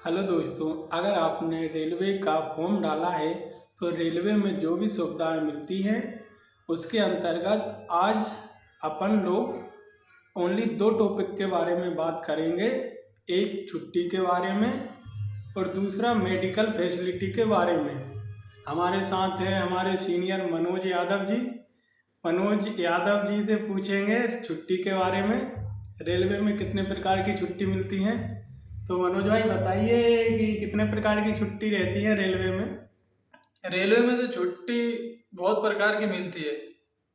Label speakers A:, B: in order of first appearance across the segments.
A: Hello दोस्तों, अगर आपने रेलवे का फॉर्म डाला है तो रेलवे में जो भी सुविधाएं मिलती हैं उसके अंतर्गत आज अपन लोग ओनली 2 टॉपिक के बारे में बात करेंगे। एक छुट्टी के बारे में और दूसरा मेडिकल फैसिलिटी के बारे में। हमारे साथ हैं हमारे सीनियर मनोज यादव जी। मनोज यादव जी से पूछेंगे छुट्टी के बारे में, रेलवे में कितने प्रकार की छुट्टी मिलती हैं। तो मनोज भाई बताइए कि कितने प्रकार की छुट्टी रहती है रेलवे में।
B: रेलवे में तो छुट्टी बहुत प्रकार की मिलती है,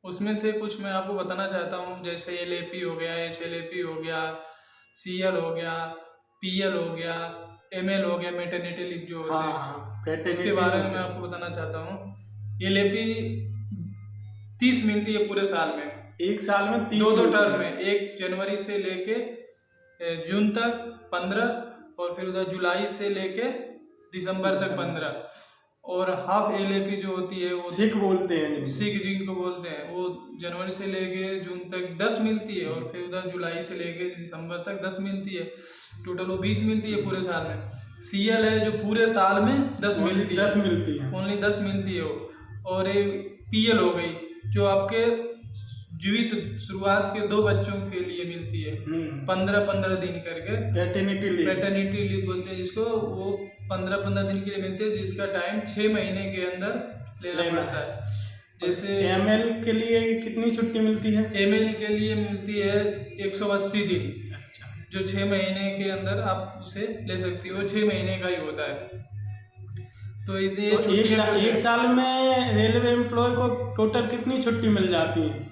B: उसमें से कुछ मैं आपको बताना चाहता हूँ। जैसे LAP हो गया, HLAP हो गया, CL हो गया, PL हो गया, ML हो गया, मैटरनिटी लीव जो होते हैं उसके बारे में मैं आपको बताना चाहता हूँ। LAP 30 मिलती है पूरे साल में,
A: एक साल में 30
B: दो टर्म में, 1 जनवरी से लेके जून तक 15 और फिर उधर जुलाई से लेके दिसंबर तक 15। और हाफ LAP जो होती है वो
A: सिख बोलते हैं,
B: सिख जिनको बोलते हैं, वो जनवरी से लेके जून तक 10 मिलती है और फिर उधर जुलाई से लेके दिसंबर तक 10 मिलती है। टोटल वो 20 मिलती है पूरे साल में। CL है जो पूरे साल में 10 मिलती है, ओनली 10 मिलती है वो। और ये PL हो गई जो आपके जीवित शुरुआत के 2 बच्चों के लिए मिलती है, 15-15 दिन करके पैटर्निटी लीव बोलते हैं जिसको। वो 15-15 दिन के लिए मिलती है, जिसका टाइम 6 महीने के अंदर लेना पड़ता है। जैसे
A: ML के लिए कितनी छुट्टी मिलती है?
B: ML के लिए मिलती है 180 दिन, जो 6 महीने के अंदर आप उसे ले सकती हो। 6 महीने का ही होता है। तो
A: एक साल में रेलवे एम्प्लॉय को टोटल कितनी छुट्टी मिल जाती है?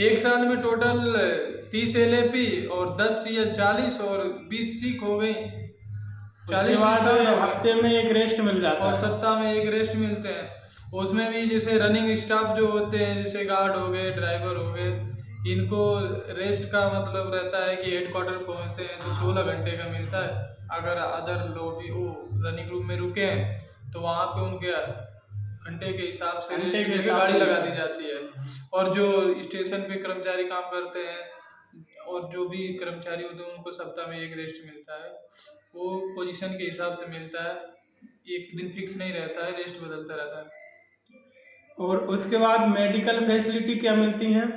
B: एक साल में टोटल 30 LAP और 10 या 40 और 20 सीख हो गई।
A: 40 हफ्ते में एक रेस्ट मिल जाता है
B: और सप्ताह में एक रेस्ट मिलते हैं। उसमें भी जैसे रनिंग स्टाफ जो होते हैं, जैसे गार्ड हो गए, ड्राइवर हो गए, इनको रेस्ट का मतलब रहता है कि हेडक्वार्टर पहुंचते हैं तो 16 घंटे का मिलता है। अगर अदर लोग भी वो रनिंग रूम में रुके हैं तो वहाँ पे उनके घंटे के हिसाब से गाड़ी लगा दी जाती है। और जो स्टेशन पे कर्मचारी काम करते हैं और जो भी कर्मचारी होते हैं उनको सप्ताह में एक रेस्ट मिलता है। वो पोजीशन के हिसाब से मिलता है, एक दिन फिक्स नहीं रहता है, रेस्ट बदलता रहता है।
A: और उसके बाद मेडिकल फैसिलिटी क्या मिलती हैं?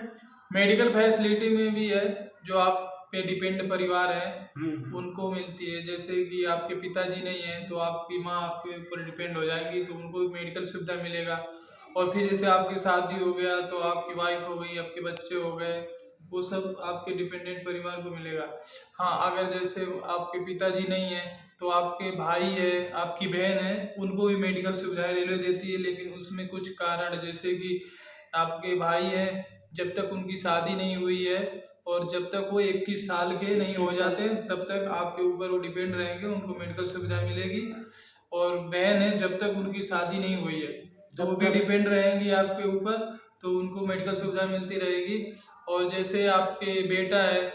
B: मेडिकल फैसिलिटी में भी है जो आप पे डिपेंड परिवार है उनको मिलती है। जैसे कि आपके पिताजी नहीं है तो आपकी माँ आपके ऊपर डिपेंड हो जाएंगी तो उनको मेडिकल सुविधा मिलेगा। और फिर जैसे आपकी शादी हो गया तो आपकी वाइफ हो गई, आपके बच्चे हो गए, वो सब आपके डिपेंडेंट परिवार को मिलेगा। हाँ, अगर जैसे आपके पिताजी नहीं है तो आपके भाई है, आपकी बहन है, उनको भी मेडिकल सुविधाएं रेलवे देती है। लेकिन उसमें कुछ कारण, जैसे कि आपके भाई है, जब तक उनकी शादी नहीं हुई है और जब तक वो 21 साल के नहीं हो जाते तब तक आपके ऊपर वो डिपेंड रहेंगे, उनको मेडिकल सुविधा मिलेगी। और बहन है, जब तक उनकी शादी नहीं हुई है तो वो भी डिपेंड रहेंगी आपके ऊपर, तो उनको मेडिकल सुविधा मिलती रहेगी। और जैसे आपके बेटा है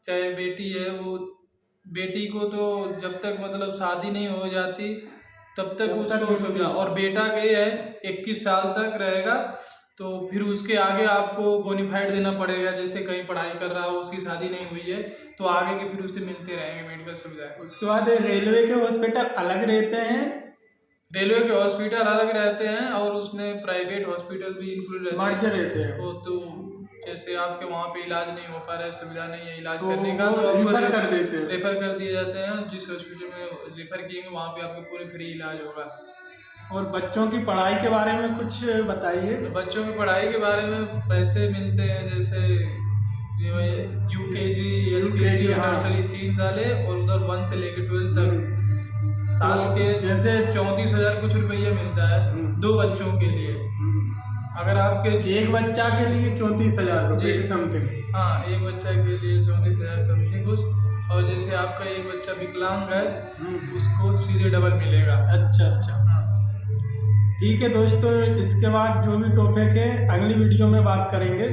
B: चाहे बेटी है, वो बेटी को तो जब तक मतलब शादी नहीं हो जाती तब तक उसको सुविधा, और बेटा के है 21 साल तक रहेगा तो फिर उसके आगे आपको बोनीफाइड देना पड़ेगा। जैसे कहीं पढ़ाई कर रहा हो, उसकी शादी नहीं हुई है तो आगे के फिर उसे मिलते रहेंगे मेडिकल सुविधाएं।
A: उसके बाद रेलवे के हॉस्पिटल अलग रहते हैं।
B: रेलवे के हॉस्पिटल अलग रहते हैं और उसमें प्राइवेट हॉस्पिटल भी इंक्लूड
A: रहते हैं।
B: वो तो जैसे आपके वहाँ पे इलाज नहीं हो पा रहा है, सुविधा नहीं है इलाज
A: तो
B: करने का, तो
A: रेफर कर देते हैं,
B: रेफर कर दिए जाते हैं। जिस हॉस्पिटल में रेफर किएंगे वहाँ पे आपको पूरे फ्री इलाज होगा।
A: और बच्चों की पढ़ाई के बारे में कुछ बताइए।
B: बच्चों की पढ़ाई के बारे में पैसे मिलते हैं, जैसे UKG LKG नर्सरी 3 साल है और उधर 1 से लेकर 12 तक साल के जैसे 34,000 कुछ रुपया मिलता है 2 बच्चों के लिए। अगर आपके
A: एक बच्चा के लिए 34,000 रुपये की समथिंग।
B: हाँ, एक बच्चा के लिए 34,000 समथिंग कुछ। और जैसे आपका एक बच्चा विकलांग है उसको सीधे डबल मिलेगा।
A: अच्छा, ठीक है दोस्तों, इसके बाद जो भी टॉपिक है अगली वीडियो में बात करेंगे।